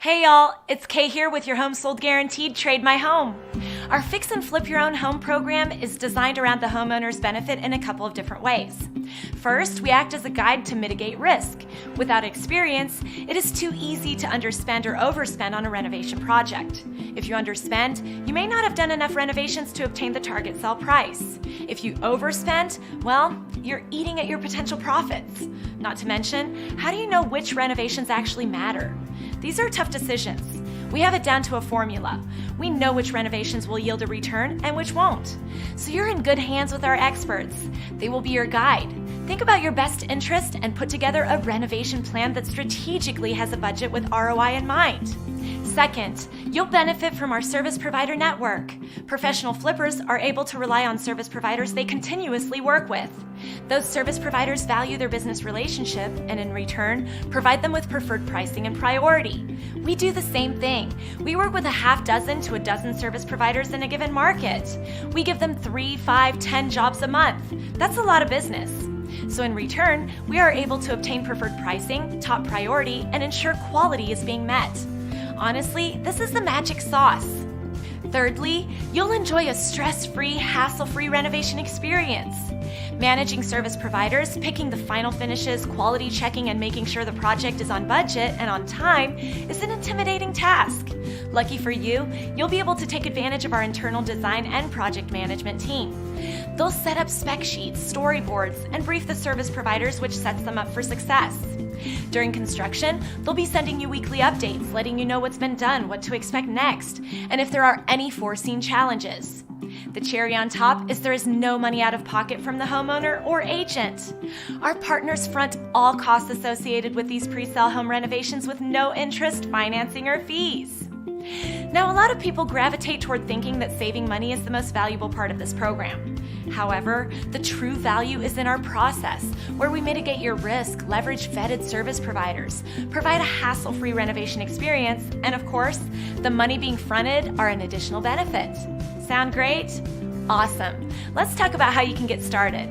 Hey y'all, it's Kay here with your Home Sold Guaranteed Trademyhome. Our Fix and Flip Your Own Home program is designed around the homeowner's benefit in a couple of different ways. First, we act as a guide to mitigate risk. Without experience, it is too easy to underspend or overspend on a renovation project. If you underspend, you may not have done enough renovations to obtain the target sell price. If you overspend, well, you're eating at your potential profits. Not to mention, how do you know which renovations actually matter? These are tough decisions. We have it down to a formula. We know which renovations will yield a return and which won't. So you're in good hands with our experts. They will be your guide. Think about your best interest and put together a renovation plan that strategically has a budget with ROI in mind. Second, you'll benefit from our service provider network. Professional flippers are able to rely on service providers they continuously work with. Those service providers value their business relationship and in return, provide them with preferred pricing and priority. We do the same thing. We work with a half dozen to a dozen service providers in a given market. We give them 3, 5, 10 jobs a month. That's a lot of business. So in return, we are able to obtain preferred pricing, top priority, and ensure quality is being met. Honestly, this is the magic sauce. Thirdly, you'll enjoy a stress-free, hassle-free renovation experience. Managing service providers, picking the final finishes, quality checking, and making sure the project is on budget and on time is an intimidating task. Lucky for you, you'll be able to take advantage of our internal design and project management team. They'll set up spec sheets, storyboards, and brief the service providers, which sets them up for success. During construction, they'll be sending you weekly updates, letting you know what's been done, what to expect next, and if there are any foreseen challenges. The cherry on top is there is no money out of pocket from the homeowner or agent. Our partners front all costs associated with these pre-sale home renovations with no interest, financing, or fees. Now, a lot of people gravitate toward thinking that saving money is the most valuable part of this program. However, the true value is in our process, where we mitigate your risk, leverage vetted service providers, provide a hassle-free renovation experience, and of course, the money being fronted are an additional benefit. Sound great? Awesome. Let's talk about how you can get started.